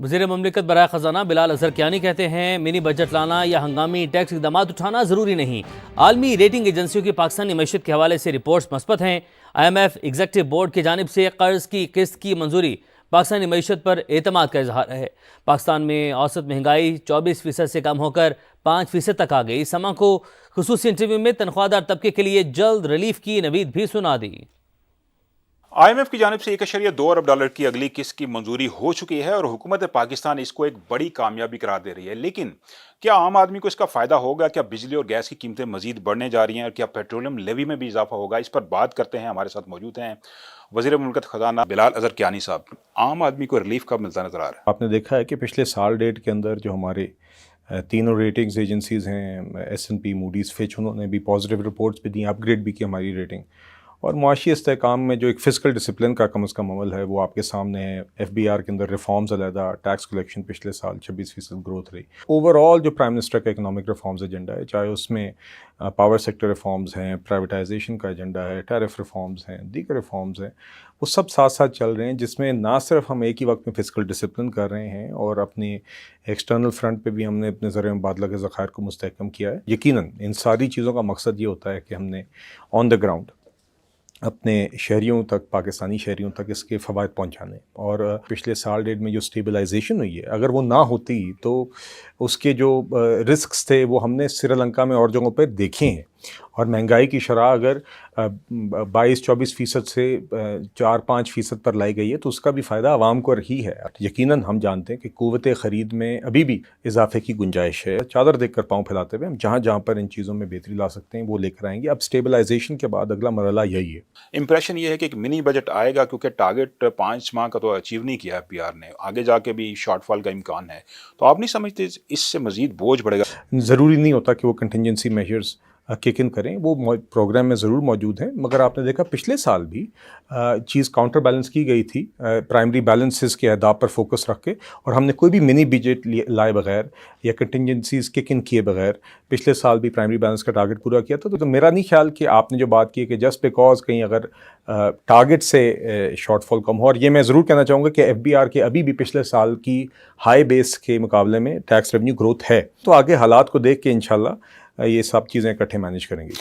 وزیر مملکت برائے خزانہ بلال اظہر کیانی کہتے ہیں منی بجٹ لانا یا ہنگامی ٹیکس اقدامات اٹھانا ضروری نہیں۔ عالمی ریٹنگ ایجنسیوں کی پاکستانی معیشت کے حوالے سے رپورٹس مثبت ہیں۔ IMF ایگزیکٹو بورڈ کی جانب سے قرض کی قسط کی منظوری پاکستانی معیشت پر اعتماد کا اظہار ہے۔ پاکستان میں اوسط مہنگائی 24% سے کم ہو کر 5% تک آ گئی۔ سما کو خصوصی انٹرویو میں تنخواہ دار طبقے کے لیے جلد ریلیف کی نوید بھی سنا دی۔ IMF کی جانب سے 1.2 ارب ڈالر کی اگلی قسط کی منظوری ہو چکی ہے اور حکومت پاکستان اس کو ایک بڑی کامیابی قرار دے رہی ہے، لیکن کیا عام آدمی کو اس کا فائدہ ہوگا؟ کیا بجلی اور گیس کی قیمتیں مزید بڑھنے جا رہی ہیں اور کیا پیٹرولیم لیوی میں بھی اضافہ ہوگا؟ اس پر بات کرتے ہیں۔ ہمارے ساتھ موجود ہیں وزیر مملکت خزانہ بلال اظہر کیانی صاحب۔ عام آدمی کو ریلیف کب ملتا نظر آ رہا ہے؟ آپ نے دیکھا ہے کہ پچھلے سال ڈیٹ کے اندر جو ہمارے تینوں ریٹنگز ایجنسیز ہیں، S&P، موڈیز، فچ، انہوں نے بھی پازیٹیو رپورٹس بھی دی، اپ گریڈ بھی کی ہماری ریٹنگ، اور معاشی استحکام میں جو ایک فسکل ڈسپلن کا کم از کم عمل ہے وہ آپ کے سامنے ہے۔ FBR کے اندر ریفارمز علیحدہ، ٹیکس کلیکشن پچھلے سال 26% گروتھ رہی۔ اوور آل جو پرائم منسٹر کا اکنامک ریفارمز ایجنڈا ہے، چاہے اس میں پاور سیکٹر ریفارمز ہیں، پرائیویٹائزیشن کا ایجنڈا ہے، ٹیرف ریفارمز ہیں، دیگر ریفارمز ہیں، وہ سب ساتھ ساتھ چل رہے ہیں، جس میں نہ صرف ہم ایک ہی وقت میں فسکل ڈسپلن کر رہے ہیں اور اپنے ایکسٹرنل فرنٹ پہ بھی ہم نے اپنے زر مبادلہ کے ذخائر کو مستحکم کیا ہے۔ یقیناً ان ساری چیزوں کا مقصد یہ ہوتا ہے کہ ہم نے آن دا گراؤنڈ اپنے شہریوں تک، پاکستانی شہریوں تک اس کے فوائد پہنچانے، اور پچھلے سال ڈیڑھ میں جو اسٹیبلائزیشن ہوئی ہے، اگر وہ نہ ہوتی تو اس کے جو رسکس تھے وہ ہم نے سری لنکا میں اور جگہوں پہ دیکھے ہیں، اور مہنگائی کی شرح اگر 22-24% سے 4-5% پر لائی گئی ہے تو اس کا بھی فائدہ عوام کو رہی ہے۔ یقیناً ہم جانتے ہیں کہ قوت خرید میں ابھی بھی اضافے کی گنجائش ہے۔ چادر دیکھ کر پاؤں پھیلاتے ہوئے ہم جہاں جہاں پر ان چیزوں میں بہتری لا سکتے ہیں وہ لے کر آئیں گے۔ اب اسٹیبلائزیشن کے بعد اگلا مرحلہ یہی ہے۔ امپریشن یہ ہے کہ ایک منی بجٹ آئے گا کیونکہ ٹارگٹ 5 ماہ کا تو اچیو نہیں کیا FBR نے، آگے جا کے بھی شارٹ فال کا امکان ہے، تو آپ نہیں سمجھتے اس سے مزید بوجھ بڑھے گا؟ ضروری نہیں ہوتا کہ وہ کنٹینجنسی میجرز کک ان کریں، وہ پروگرام میں ضرور موجود ہیں، مگر آپ نے دیکھا پچھلے سال بھی چیز کاؤنٹر بیلنس کی گئی تھی پرائمری بیلنسز کے اہداف پر فوکس رکھ کے، اور ہم نے کوئی بھی منی بجٹ لائے بغیر یا کنٹینجنسیز کک ان کیے بغیر پچھلے سال بھی پرائمری بیلنس کا ٹارگٹ پورا کیا تھا۔ تو میرا نہیں خیال کہ آپ نے جو بات کی کہ جسٹ بیکاز کہیں اگر ٹارگٹ سے شارٹ فال کم ہو، اور یہ میں ضرور کہنا چاہوں گا کہ FBR کے ابھی بھی پچھلے سال کی ہائی بیس کے مقابلے میں ٹیکس ریونیو گروتھ ہے، تو آگے حالات کو دیکھ کے انشاءاللہ یہ سب چیزیں اکٹھے مینیج کریں گے۔